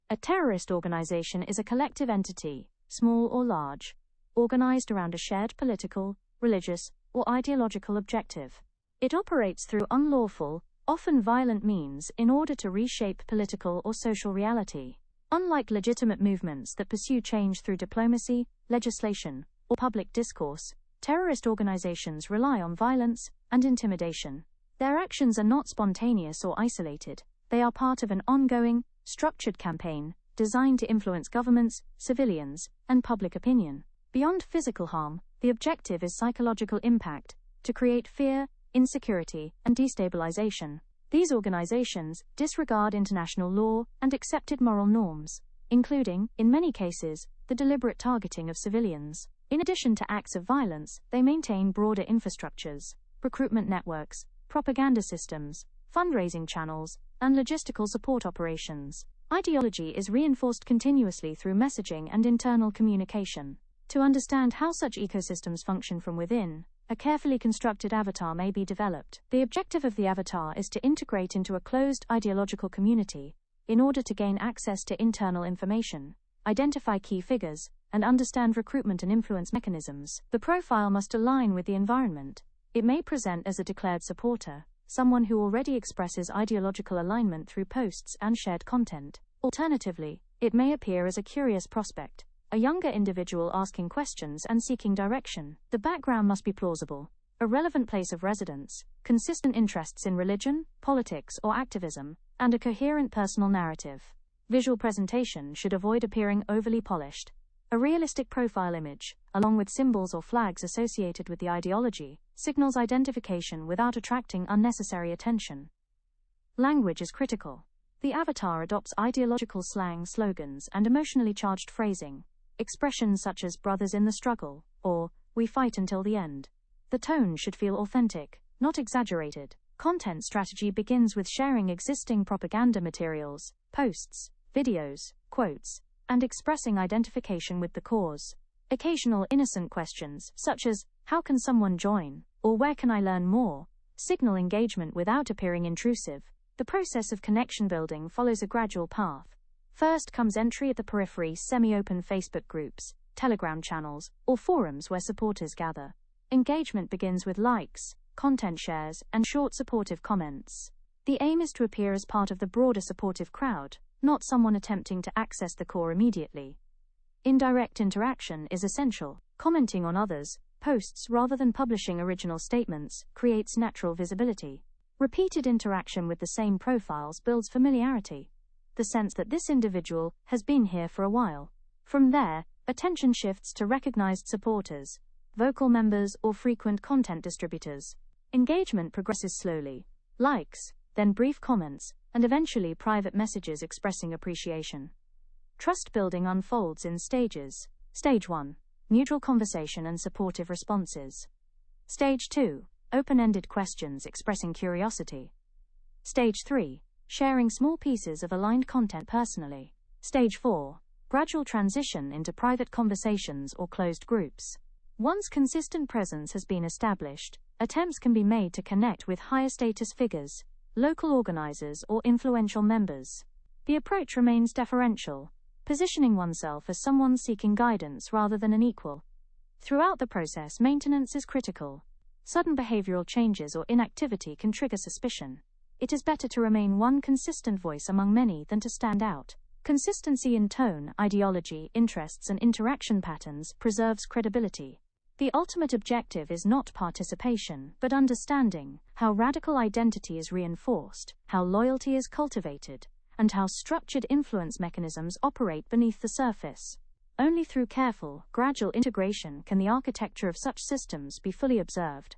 A terrorist organization is a collective entity, small or large, organized around a shared political, religious, or ideological objective. It operates through unlawful, often violent means in order to reshape political or social reality. Unlike legitimate movements that pursue change through diplomacy, legislation, or public discourse, terrorist organizations rely on violence and intimidation. Their actions are not spontaneous or isolated. They are part of an ongoing, structured campaign designed to influence governments, civilians, and public opinion. Beyond physical harm, the objective is psychological impact, to create fear, insecurity, and destabilization. These organizations disregard international law and accepted moral norms, including, in many cases, the deliberate targeting of civilians. In addition to acts of violence, they maintain broader infrastructures, recruitment networks, propaganda systems, fundraising channels, and logistical support operations. Ideology is reinforced continuously through messaging and internal communication. To understand how such ecosystems function from within, a carefully constructed avatar may be developed. The objective of the avatar is to integrate into a closed ideological community in order to gain access to internal information, identify key figures, and understand recruitment and influence mechanisms. The profile must align with the environment. It may present as a declared supporter, someone who already expresses ideological alignment through posts and shared content. Alternatively, it may appear as a curious prospect, a younger individual asking questions and seeking direction. The background must be plausible, a relevant place of residence, consistent interests in religion, politics, or activism, and a coherent personal narrative. Visual presentation should avoid appearing overly polished. A realistic profile image, along with symbols or flags associated with the ideology, signals identification without attracting unnecessary attention. Language is critical. The avatar adopts ideological slang, slogans, and emotionally charged phrasing. Expressions such as "brothers in the struggle," or "we fight until the end." The tone should feel authentic, not exaggerated. Content strategy begins with sharing existing propaganda materials, posts, videos, quotes, and expressing identification with the cause. Occasional innocent questions, such as, "How can someone join?" or "Where can I learn more?" signal engagement without appearing intrusive. The process of connection building follows a gradual path. First comes entry at the periphery, semi-open Facebook groups, Telegram channels, or forums where supporters gather. Engagement begins with likes, content shares, and short supportive comments. The aim is to appear as part of the broader supportive crowd, not someone attempting to access the core immediately. Indirect interaction is essential. Commenting on others' posts rather than publishing original statements creates natural visibility. Repeated interaction with the same profiles builds familiarity, the sense that this individual has been here for a while. From there, attention shifts to recognized supporters, vocal members, or frequent content distributors. Engagement progresses slowly. Likes, then brief comments, and eventually private messages expressing appreciation. Trust building unfolds in stages. Stage 1. Neutral conversation and supportive responses. Stage 2. Open-ended questions expressing curiosity. Stage 3. Sharing small pieces of aligned content personally. Stage 4. Gradual transition into private conversations or closed groups. Once consistent presence has been established, attempts can be made to connect with higher status figures, local organizers, or influential members. The approach remains deferential, positioning oneself as someone seeking guidance rather than an equal. Throughout the process, maintenance is critical. Sudden behavioral changes or inactivity can trigger suspicion. It is better to remain one consistent voice among many than to stand out. Consistency in tone, ideology, interests, and interaction patterns preserves credibility. The ultimate objective is not participation, but understanding how radical identity is reinforced, how loyalty is cultivated, and how structured influence mechanisms operate beneath the surface. Only through careful, gradual integration can the architecture of such systems be fully observed.